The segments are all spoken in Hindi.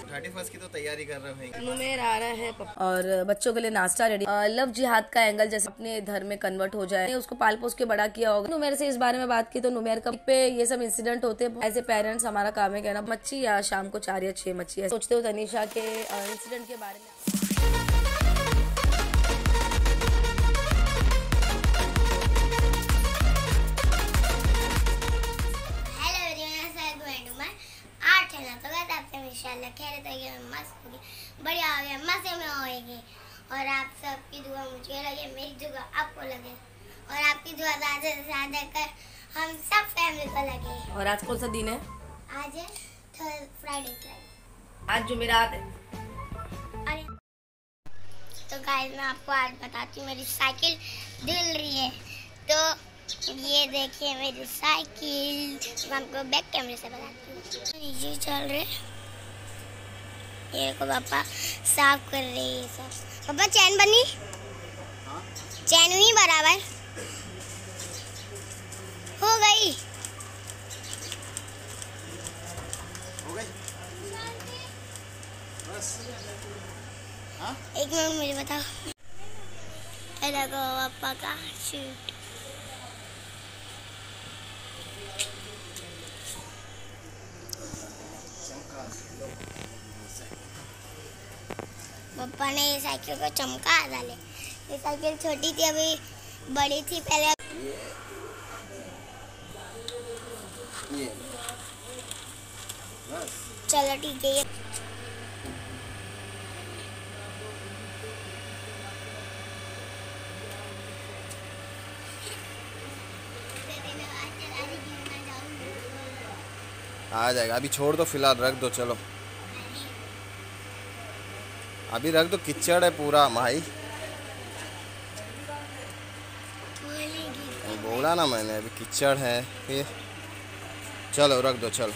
31 की तो तैयारी कर रहे हैं। नुमेर आ रहा है और बच्चों के लिए नाश्ता रेडी। लव जिहाद का एंगल जैसे अपने धर्म में कन्वर्ट हो जाए, उसको पाल पोस के बड़ा किया होगा। नुमेर से इस बारे में बात की तो नुमेर का पे ये सब इंसिडेंट होते हैं। एज ए पेरेंट्स हमारा काम है कहना मच्छी या शाम को 4 या 6 मच्छी सोचते हो। तनीषा के इंसिडेंट के बारे में बढ़िया हो गया, मजे में होएगी। और आप सबकी दुआ मुझे लगे, मेरी दुआ आपको लगे और आपकी दुआ ज़्यादा से ज़्यादा कर हम सब फैमिली को लगे। और आज कौन सा दिन है? आज है फ्राइडे। आज जुमेरात है। तो गाइस मैं आपको आज बताती हूँ, मेरी साइकिल धुल रही है। तो ये देखिए मेरी साइकिल, मैं आपको बैक कैमरे से बताती हूँ। नीचे चल रहे, ये को पापा साफ कर रहे हैं सब। पापा चैन बनी? चैन हुई बराबर? हो गई? बस। एक मिनट मुझे बताओ। देखो पापा का शूट। पापा ने ये साइकिल को चमका डाले। ये साइकिल छोटी थी, अभी बड़ी थी पहले। ये बस। चलो ठीक है। आ जाएगा, अभी छोड़ दो, फिलहाल रख दो। चलो अभी रख दो, कीचड़ है पूरा भाई। बोला ना मैंने, अभी कीचड़ है। फिर चलो रख दो। चलो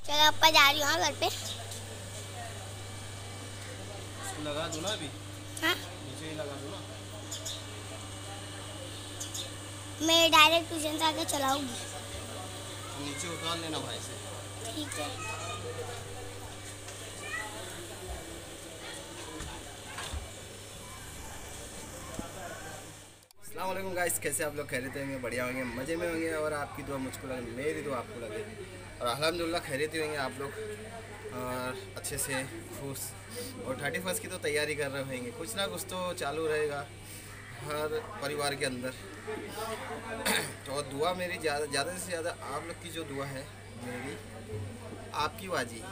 चलो अपा जा रही हूँ घर पे। लगा दो ना अभी। हाँ? नीचे ही लगा दो ना। मैं डायरेक्ट ट्यूशन से आके चलाऊंगी। नीचे उतार लेना भाई से। ठीक है। अस्सलाम वालेकुम गाइस, कैसे आप लोग? खैरियत होंगे, बढ़िया होंगे, मज़े में होंगे और आपकी दुआ मुझको लगे, मेरी दुआ आपको लगे और अल्हम्दुलिल्लाह खैरियत ही होंगे आप लोग और अच्छे से खुश। और 31 की तो तैयारी कर रहे होंगे, कुछ ना कुछ तो चालू रहेगा हर परिवार के अंदर। तो दुआ मेरी ज़्यादा से ज़्यादा आप लोग की जो दुआ है, मेरी आपकी बाजी,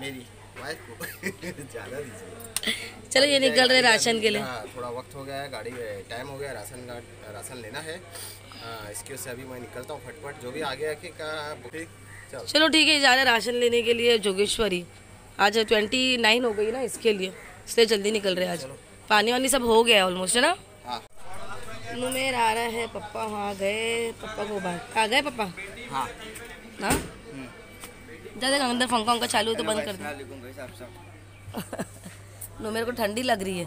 मेरी वाइफ को ज़्यादा दीजिए। चलो ये निकल रहे राशन के लिए। हाँ, थोड़ा वक्त हो गया है, गाड़ी टाइम हो गया, राशन लेना है। इसके उससे अभी मैं निकलता हूँ फटफट, जो भी आगे आके का। चलो ठीक है, जा रहे राशन लेने के लिए जोगेश्वरी। आज 29 हो गई ना, इसके लिए इसलिए जल्दी निकल रहे हैं आज। पानी वानी सब हो गया ऑलमोस्ट, है ना? हाँ। नुमेर आ रहा है, पापा वहाँ गए, पापा को बाहर आ गए पापा। हाँ हाँ ज़्यादा अंदर पंखा उनका चालू है तो बंद कर दो। नुमेर को ठंडी लग रही है।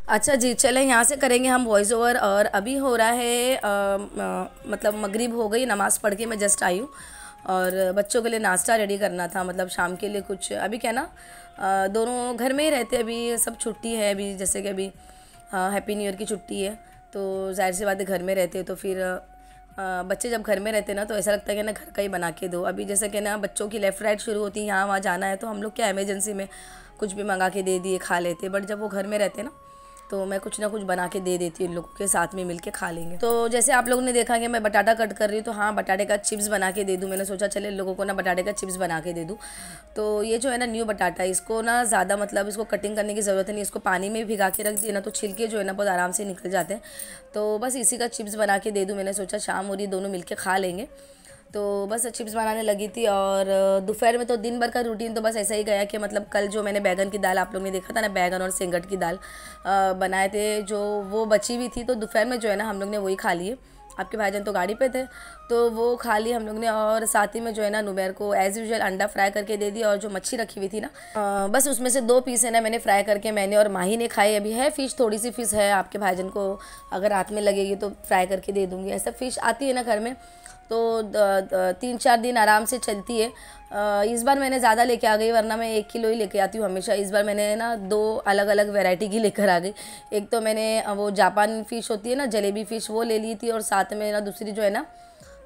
अच्छा जी, चले यहाँ से करेंगे हम वॉइस ओवर। और अभी हो रहा है मतलब मगरिब हो गई, नमाज़ पढ़ के मैं जस्ट आई हूँ और बच्चों के लिए नाश्ता रेडी करना था, मतलब शाम के लिए कुछ। अभी क्या ना, दोनों घर में ही रहते, अभी सब छुट्टी है। अभी जैसे कि अभी हैप्पी न्यू ईयर की छुट्टी है, तो जाहिर सी बात है घर में रहते तो फिर बच्चे जब घर में रहते ना तो ऐसा लगता है कि ना घर का ही बना के दो। अभी जैसे कि ना बच्चों की लेफ़्ट राइट शुरू होती है, यहाँ वहाँ जाना है तो हम लोग क्या इमरजेंसी में कुछ भी मंगा के दे दिए, खा लेते। बट जब वो घर में रहते ना तो मैं कुछ ना कुछ बना के दे देती हूँ, इन लोगों के साथ में मिल के खा लेंगे। तो जैसे आप लोगों ने देखा कि मैं बटाटा कट कर रही हूँ, तो हाँ बटाटे का चिप्स बना के दे दूँ। मैंने सोचा चले इन लोगों को ना बटाटे का चिप्स बना के दे दूँ। तो ये जो है ना न्यू बटाटा, इसको ना ज़्यादा मतलब इसको कटिंग करने की ज़रूरत नहीं, इसको पानी में भिगा के रख दिए ना तो छिलके जो है ना बहुत आराम से निकल जाते हैं। तो बस इसी का चिप्स बना के दे दूँ। मैंने सोचा शाम और ये दोनों मिल के खा लेंगे, तो बस चिप्स बनाने लगी थी। और दोपहर में तो दिन भर का रूटीन तो बस ऐसा ही गया कि मतलब कल जो मैंने बैगन की दाल, आप लोगों ने देखा था ना, बैगन और सेंगट की दाल बनाए थे, जो वो बची हुई थी, तो दोपहर में जो है ना हम लोग ने वही खा लिए। आपके भाईजान तो गाड़ी पे थे, तो वो खा ली हम लोग ने। और साथ ही में जो है ना नुबैर को एज़ यूजुअल अंडा फ्राई करके दे दिया, और जो मच्छी रखी हुई थी ना बस उसमें से 2 पीस है ना मैंने फ्राई करके मैंने और माही ने खाई। अभी है फ़िश, थोड़ी सी फ़िश है, आपके भाईजान को अगर रात में लगेगी तो फ्राई करके दे दूँगी। ऐसा फ़िश आती है ना घर में तो 3-4 दिन आराम से चलती है। इस बार मैंने ज़्यादा लेके आ गई, वरना मैं 1 किलो ही लेके आती हूँ हमेशा। इस बार मैंने ना 2 अलग अलग वैरायटी की लेकर आ गई। एक तो मैंने वो जापान फ़िश होती है ना, जलेबी फ़िश, वो ले ली थी, और साथ में ना दूसरी जो है ना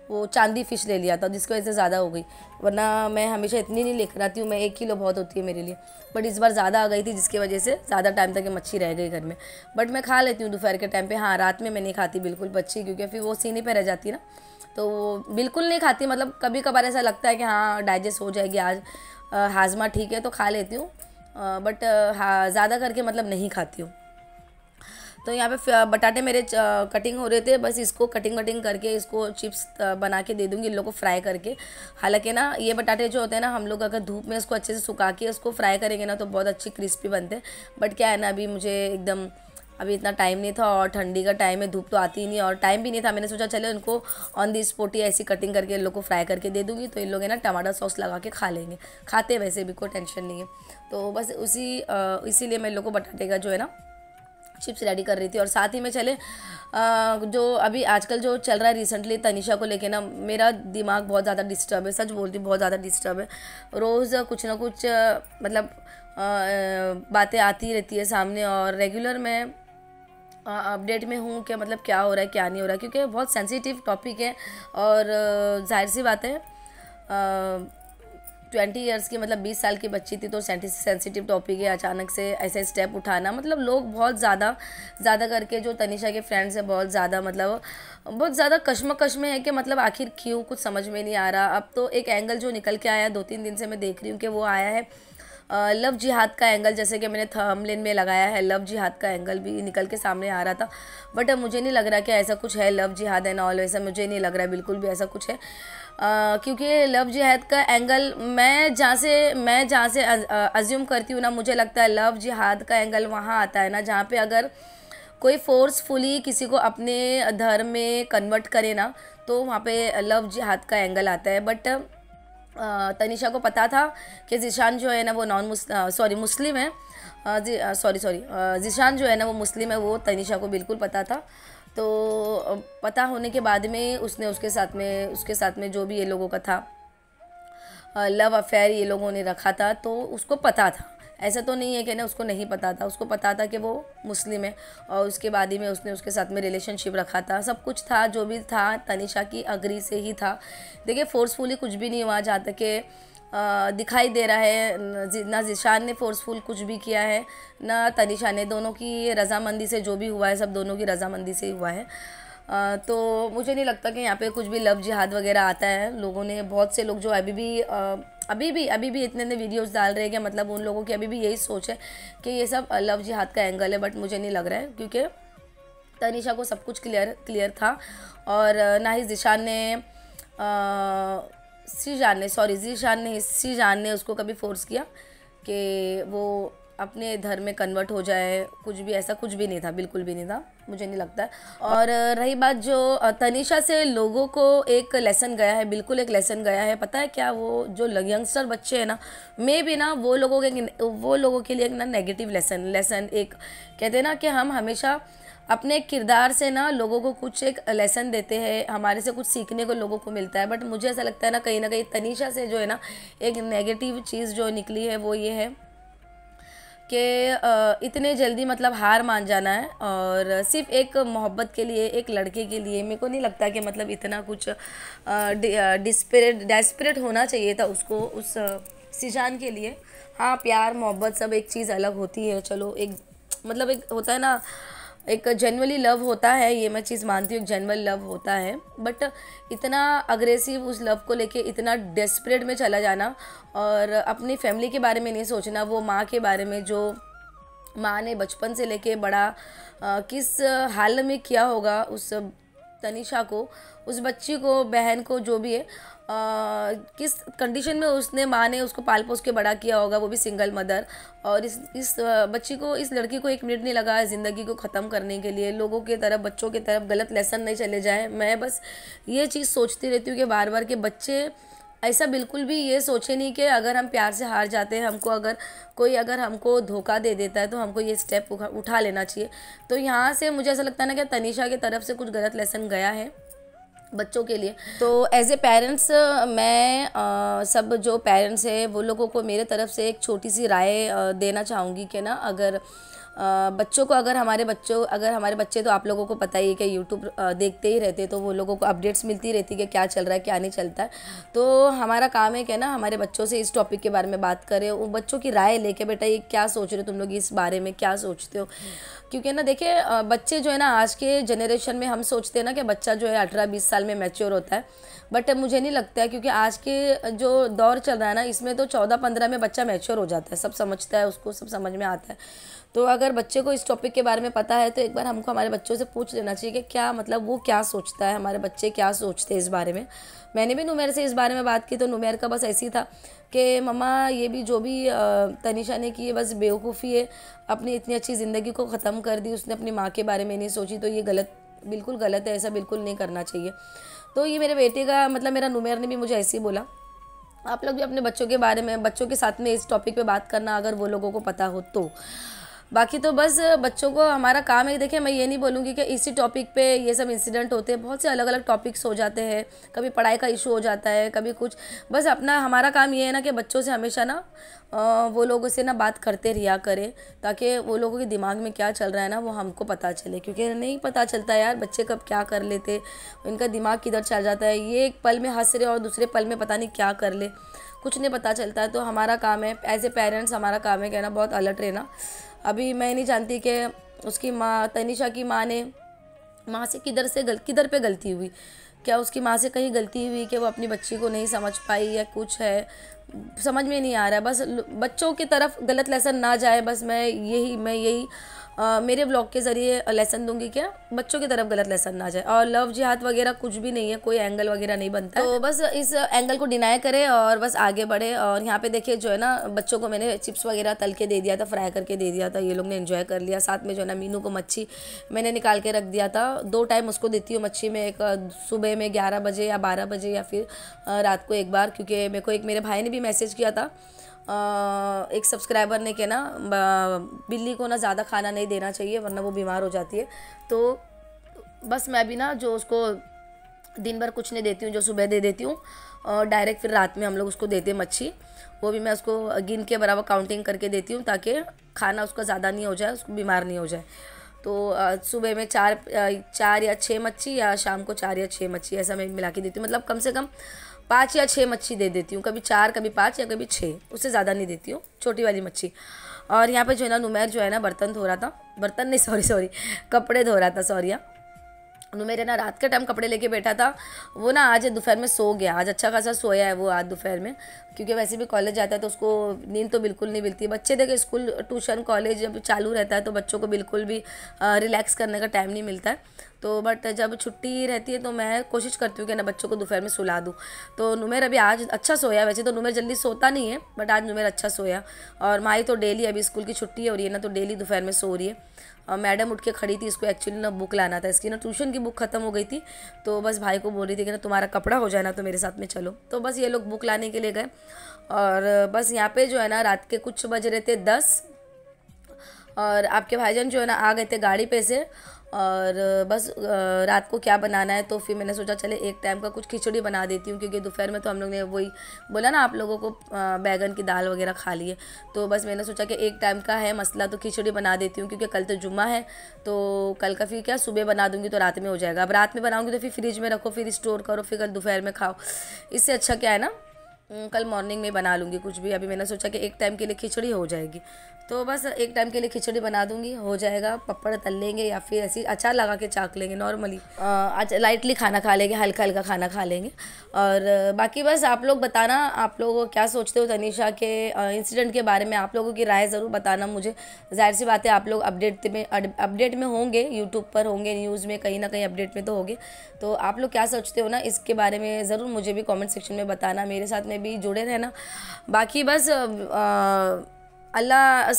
वो चांदी फ़िश ले लिया था, जिसकी वजह से ज़्यादा हो गई। वरना मैं हमेशा इतनी नहीं लेकर आती हूँ, मैं 1 किलो बहुत होती है मेरे लिए, बट इस बार ज़्यादा आ गई थी, जिसकी वजह से ज़्यादा टाइम तक ये मच्छी रह गई घर में। बट मैं खा लेती हूँ दोपहर के टाइम पे। हाँ, रात में मैं नहीं खाती बिल्कुल मच्छी, क्योंकि फिर वो सीने पे रह जाती है ना, तो वो बिल्कुल नहीं खाती। मतलब कभी कभार ऐसा लगता है कि हाँ डाइजेस्ट हो जाएगी आज, हाजमा ठीक है तो खा लेती हूँ, बट हाँ ज़्यादा करके मतलब नहीं खाती हूँ। तो यहाँ पे बटाटे मेरे कटिंग हो रहे थे, बस इसको कटिंग करके इसको चिप्स बना के दे दूँगी इन लोगों को फ्राई करके। हालांकि ना ये बटाटे जो होते हैं ना, हम लोग अगर धूप में इसको अच्छे से सुखा के इसको फ्राई करेंगे ना तो बहुत अच्छी क्रिस्पी बनते हैं। बट क्या है ना, अभी मुझे एकदम अभी इतना टाइम नहीं था, और ठंडी का टाइम है, धूप तो आती ही नहीं और टाइम भी नहीं था। मैंने सोचा चलो इनको ऑन दी स्पॉट ही ऐसी कटिंग करके इन लोग को फ्राई करके दे दूँगी, तो इन लोग है ना टमाटर सॉस लगा के खा लेंगे। खाते वैसे भी कोई टेंशन नहीं है। तो बस इसीलिए मैं इन लोग को बटाटे का जो है ना चिप्स रेडी कर रही थी। और साथ ही में चले जो अभी आजकल जो चल रहा है रिसेंटली तनिषा को लेके ना, मेरा दिमाग बहुत ज़्यादा डिस्टर्ब है, सच बोलती हूँ बहुत ज़्यादा डिस्टर्ब है। रोज़ कुछ ना कुछ मतलब बातें आती रहती है सामने, और रेगुलर मैं अपडेट में हूँ कि मतलब क्या हो रहा है क्या नहीं हो रहा है, क्योंकि बहुत सेंसिटिव टॉपिक है। और जाहिर सी बात है 20 ईयर्स की मतलब 20 साल की बच्ची थी, तो सेंसिटिव टॉपिक है। अचानक से ऐसे स्टेप उठाना, मतलब लोग बहुत ज़्यादा करके जो तनिषा के फ्रेंड्स हैं बहुत ज़्यादा कश्मकश में है कि मतलब आखिर क्यों, कुछ समझ में नहीं आ रहा। अब तो एक एंगल जो निकल के आया 2-3 दिन से मैं देख रही हूँ कि वो आया है लव जिहाद का एंगल, जैसे कि मैंने थंबनेल में लगाया है, लव जिहाद का एंगल भी निकल के सामने आ रहा था। बट मुझे नहीं लग रहा कि ऐसा कुछ है, लव जिहाद एंड ऑल, ऐसा मुझे नहीं लग रहा है बिल्कुल भी ऐसा कुछ है। क्योंकि लव जिहाद का एंगल मैं जहाँ से अज्यूम करती हूँ ना, मुझे लगता है लव जिहाद का एंगल वहाँ आता है ना जहाँ पे अगर कोई फोर्सफुली किसी को अपने धर्म में कन्वर्ट करे ना, तो वहाँ पे लव जिहाद का एंगल आता है। बट तनिषा को पता था कि ज़ीशान जो है ना वो मुस्लिम है, ज़ीशान जो है ना वो मुस्लिम है, वो तनिषा को बिल्कुल पता था। तो पता होने के बाद में उसने उसके साथ में जो भी ये लोगों का था लव अफेयर ये लोगों ने रखा था, तो उसको पता था। ऐसा तो नहीं है कि ना उसको नहीं पता था, उसको पता था कि वो मुस्लिम है, और उसके बाद ही में उसने उसके साथ में रिलेशनशिप रखा था। सब कुछ था, जो भी था तनिषा की अग्री से ही था। देखिए फोर्सफुली कुछ भी नहीं हुआ, जहाँ तक कि दिखाई दे रहा है। ना ज़ीशान ने फोर्सफुल कुछ भी किया है, ना तनिषा ने। दोनों की रज़ामंदी से जो भी हुआ है सब दोनों की रज़ामंदी से ही हुआ है। तो मुझे नहीं लगता कि यहाँ पे कुछ भी लव जिहाद वगैरह आता है। लोगों ने, बहुत से लोग जो अभी भी इतने वीडियोस डाल रहे हैं कि मतलब उन लोगों की अभी भी यही सोच है कि ये सब लव जिहाद का एंगल है, बट मुझे नहीं लग रहा है, क्योंकि तनिषा को सब कुछ क्लियर था। और ना ही ज़ीशान ने उसको कभी फोर्स किया कि वो अपने धर्म में कन्वर्ट हो जाए, कुछ भी ऐसा कुछ भी नहीं था, बिल्कुल भी नहीं था, मुझे नहीं लगता है। और रही बात जो तनिषा से लोगों को एक लेसन गया है, बिल्कुल एक लेसन गया है। पता है क्या, वो जो यंगस्टर बच्चे हैं ना, मे भी ना वो लोगों के लिए एक ना नेगेटिव लेसन एक कहते हैं ना कि हम हमेशा अपने किरदार से ना लोगों को कुछ एक लेसन देते हैं, हमारे से कुछ सीखने को लोगों को मिलता है। बट मुझे ऐसा लगता है ना कहीं तनिषा से जो है ना एक नेगेटिव चीज़ जो निकली है वो ये है कि इतने जल्दी मतलब हार मान जाना है, और सिर्फ एक मोहब्बत के लिए, एक लड़के के लिए। मेरे को नहीं लगता कि मतलब इतना कुछ डेस्परेट होना चाहिए था उसको, उस ज़ीशान के लिए। हाँ, प्यार मोहब्बत सब एक चीज़ अलग होती है, चलो एक मतलब एक होता है ना, एक जेन्युइनली लव होता है, ये मैं चीज़ मानती हूँ, जेन्युइन लव होता है। बट इतना अग्रेसिव उस लव को लेके इतना डेस्परेट में चला जाना, और अपनी फैमिली के बारे में नहीं सोचना, वो माँ के बारे में, जो माँ ने बचपन से लेके बड़ा किस हाल में किया होगा उस तनिषा को, उस बच्ची को, बहन को, जो भी है, किस कंडीशन में उसने माँ ने उसको पाल पोस के बड़ा किया होगा, वो भी सिंगल मदर। और इस बच्ची को, इस लड़की को 1 मिनट नहीं लगा ज़िंदगी को ख़त्म करने के लिए। लोगों के तरफ, बच्चों की तरफ गलत लेसन नहीं चले जाए। मैं बस ये चीज़ सोचती रहती हूँ कि बार बार के बच्चे ऐसा बिल्कुल भी ये सोचे नहीं कि अगर हम प्यार से हार जाते हैं, हमको अगर हमको धोखा दे देता है तो हमको ये स्टेप उठा लेना चाहिए। तो यहाँ से मुझे ऐसा लगता है ना कि तनिषा की तरफ से कुछ गलत लेसन गया है बच्चों के लिए। तो एज ए पेरेंट्स मैं सब जो पेरेंट्स हैं वो लोगों को मेरे तरफ से एक छोटी सी राय देना चाहूँगी कि ना, अगर बच्चों को, अगर हमारे बच्चे, तो आप लोगों को पता ही है कि यूट्यूब देखते ही रहते, तो वो लोगों को अपडेट्स मिलती रहती कि क्या चल रहा है क्या नहीं चलता है। तो हमारा काम है कि ना हमारे बच्चों से इस टॉपिक के बारे में बात करें, वो बच्चों की राय लेके, बेटा ये क्या सोच रहे हो तुम लोग, इस बारे में क्या सोचते हो। क्योंकि ना देखिए, बच्चे जो है ना आज के जनरेशन में, हम सोचते हैं ना कि बच्चा जो है 18-20 साल में मैच्योर होता है, बट मुझे नहीं लगता है। क्योंकि आज के जो दौर चल रहा है ना, इसमें तो 14-15 में बच्चा मैच्योर हो जाता है, सब समझता है, उसको सब समझ में आता है। तो अगर बच्चे को इस टॉपिक के बारे में पता है तो एक बार हमको हमारे बच्चों से पूछ लेना चाहिए कि क्या, मतलब वो क्या सोचता है, हमारे बच्चे क्या सोचते हैं इस बारे में। मैंने भी नुमेर से इस बारे में बात की, तो नुमेर का बस ऐसी था कि मम्मा ये भी जो भी तनिषा ने की है बस बेवकूफ़ी है, अपनी इतनी अच्छी ज़िंदगी को ख़त्म कर दी, उसने अपनी माँ के बारे में नहीं सोची, तो ये गलत, बिल्कुल गलत है, ऐसा बिल्कुल नहीं करना चाहिए। तो ये मेरे बेटे का, मतलब मेरा नुमेर ने भी मुझे ऐसे ही बोला। आप लोग भी अपने बच्चों के बारे में, बच्चों के साथ में इस टॉपिक पे बात करना, अगर वो लोगों को पता हो तो। बाकी तो बस बच्चों को हमारा काम है। देखिए, मैं ये नहीं बोलूँगी कि इसी टॉपिक पे ये सब इंसिडेंट होते हैं, बहुत से अलग अलग टॉपिक्स हो जाते हैं, कभी पढ़ाई का इशू हो जाता है, कभी कुछ। बस हमारा काम ये है ना कि बच्चों से हमेशा ना वो लोगों से ना बात करते रहा करें, ताकि वो लोगों के दिमाग में क्या चल रहा है ना वो हमको पता चले। क्योंकि नहीं पता चलता यार बच्चे कब क्या कर लेते, इनका दिमाग किधर चल जाता है, ये एक पल में हंस रहे और दूसरे पल में पता नहीं क्या कर ले, कुछ नहीं पता चलता है। तो हमारा काम है एज ए पेरेंट्स, हमारा काम है कहना बहुत अलर्ट रहना। अभी मैं नहीं जानती कि उसकी माँ, तनिषा की माँ से किधर पे गलती हुई, क्या उसकी माँ से कहीं गलती हुई कि वो अपनी बच्ची को नहीं समझ पाई या कुछ है, समझ में नहीं आ रहा है। बस बच्चों की तरफ गलत लेसन ना जाए, बस मैं यही मेरे ब्लॉग के ज़रिए लेसन दूंगी कि बच्चों की तरफ गलत लेसन ना जाए। और लव जिहाद वगैरह कुछ भी नहीं है, कोई एंगल वगैरह नहीं बनता है। तो बस इस एंगल को डिनाई करें और बस आगे बढ़े। और यहाँ पे देखिए जो है ना, बच्चों को मैंने चिप्स वगैरह तल के दे दिया था, फ्राई करके दे दिया था, ये लोग ने एंजॉय कर लिया। साथ में जो है ना मीनू को मच्छी मैंने निकाल के रख दिया था, 2 टाइम उसको देती हूँ मच्छी में, एक सुबह में 11 बजे या 12 बजे या फिर रात को एक बार। क्योंकि मेरे भाई ने भी मैसेज किया था, एक सब्सक्राइबर ने कि ना बिल्ली को ना ज़्यादा खाना नहीं देना चाहिए वरना वो बीमार हो जाती है। तो बस मैं भी ना जो उसको दिन भर कुछ नहीं देती हूँ, जो सुबह दे देती हूँ और डायरेक्ट फिर रात में हम लोग उसको देते हैं मच्छी, वो भी मैं उसको गिन के बराबर काउंटिंग करके देती हूँ ताकि खाना उसका ज़्यादा नहीं हो जाए, उसको बीमार नहीं हो जाए। तो सुबह में 4 या 6 मच्छी या शाम को 4 या 6 मच्छी ऐसा मैं मिला के देती हूँ। मतलब कम से कम 5 या 6 मच्छी दे देती हूँ, कभी 4 कभी 5 या कभी 6, उससे ज़्यादा नहीं देती हूँ, छोटी वाली मच्छी। और यहाँ पे जो है ना नुमेर जो है ना बर्तन धो रहा था, बर्तन नहीं सॉरी कपड़े धो रहा था, सॉरी। नुमेर है ना रात के टाइम कपड़े लेके बैठा था, वो ना आज दोपहर में सो गया, आज अच्छा खासा सोया है वो आज दोपहर में, क्योंकि वैसे भी कॉलेज जाता है तो उसको नींद तो बिल्कुल नहीं मिलती। बच्चे देखे स्कूल ट्यूशन कॉलेज जब चालू रहता है तो बच्चों को बिल्कुल भी रिलैक्स करने का टाइम नहीं मिलता है। तो बट जब छुट्टी रहती है तो मैं कोशिश करती हूँ कि ना बच्चों को दोपहर में सुला दूँ। तो नुमेर अभी आज अच्छा सोया, वैसे तो नुमेर जल्दी सोता नहीं है बट आज नुमेर अच्छा सोया। और माई तो डेली, अभी स्कूल की छुट्टी हो रही है ना तो डेली दोपहर में सो रही है। और मैडम उठ के खड़ी थी, इसको एक्चुअली ना बुक लाना था, इसकी ना ट्यूशन की बुक ख़त्म हो गई थी, तो बस भाई को बोल रही थी कि ना तुम्हारा कपड़ा हो जाए ना तो मेरे साथ में चलो। तो बस ये लोग बुक लाने के लिए गए और बस यहाँ पे जो है ना रात के कुछ बज रहे थे 10 और आपके भाईजान जो है ना आ गए थे गाड़ी पे से। और बस रात को क्या बनाना है तो फिर मैंने सोचा चले एक टाइम का कुछ खिचड़ी बना देती हूँ, क्योंकि दोपहर में तो हम लोग ने वही बोला ना आप लोगों को बैगन की दाल वगैरह खा लिए। तो बस मैंने सोचा कि एक टाइम का है मसला तो खिचड़ी बना देती हूँ, क्योंकि कल तो जुम्मा है तो कल का फिर क्या सुबह बना दूँगी तो रात में हो जाएगा। अब रात में बनाऊँगी तो फिर फ्रिज में रखो, फिर स्टोर करो, फिर कल दोपहर में खाओ, इससे अच्छा क्या है ना कल मॉर्निंग में बना लूँगी कुछ भी। अभी मैंने सोचा कि एक टाइम के लिए खिचड़ी हो जाएगी, तो बस एक टाइम के लिए खिचड़ी बना दूँगी, हो जाएगा। पपड़ तल लेंगे या फिर ऐसी अचार लगा के चाक लेंगे नॉर्मली। आज लाइटली खाना खा लेंगे, हल्का हल्का खाना खा लेंगे। और बाकी बस आप लोग बताना, आप लोग क्या सोचते हो तनीषा के इंसिडेंट के बारे में। आप लोगों की राय ज़रूर बताना मुझे। जाहिर सी बात है आप लोग अपडेट में होंगे, यूट्यूब पर होंगे, न्यूज़ में कहीं ना कहीं अपडेट में तो होंगे। तो आप लोग क्या सोचते हो ना इसके बारे में ज़रूर मुझे भी कमेंट सेक्शन में बताना, मेरे साथ में भी जुड़े रहना। बाकी बस अल्लाह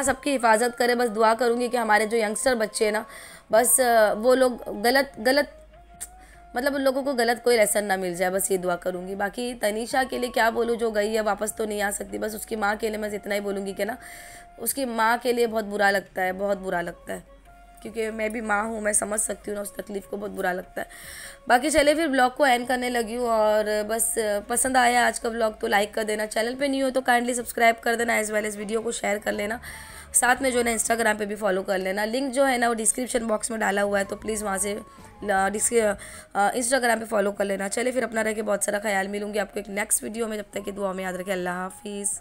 सबकी हिफाजत करे। बस दुआ करूँगी कि हमारे जो यंगस्टर बच्चे हैं ना, बस वो लोग गलत मतलब उन लोगों को गलत कोई लेसन ना मिल जाए, बस ये दुआ करूँगी। बाकी तनीषा के लिए क्या बोलूँ, जो गई है वापस तो नहीं आ सकती। बस उसकी माँ के लिए मैं इतना ही बोलूँगी कि ना, उसकी माँ के लिए बहुत बुरा लगता है, बहुत बुरा लगता है, क्योंकि मैं भी माँ हूँ, मैं समझ सकती हूँ ना उस तकलीफ़ को, बहुत बुरा लगता है। बाकी चलिए फिर ब्लॉग को एंड करने लगी हूँ। और बस पसंद आया आज का ब्लॉग तो लाइक कर देना, चैनल पे नहीं हो तो काइंडली सब्सक्राइब कर देना, एज वेल एज वीडियो को शेयर कर लेना। साथ में जो है ना इंस्टाग्राम पे भी फॉलो कर लेना, लिंक जो है ना वो डिस्क्रिप्शन बॉक्स में डाला हुआ है, तो प्लीज़ वहाँ से इंस्टाग्राम पे फॉलो कर लेना। चलिए फिर अपना रह के बहुत सारा ख्याल, मिलूंगी आपको एक नेक्स्ट वीडियो में। जब तक कि दुआ में याद रखें। अल्लाह हाफिज़।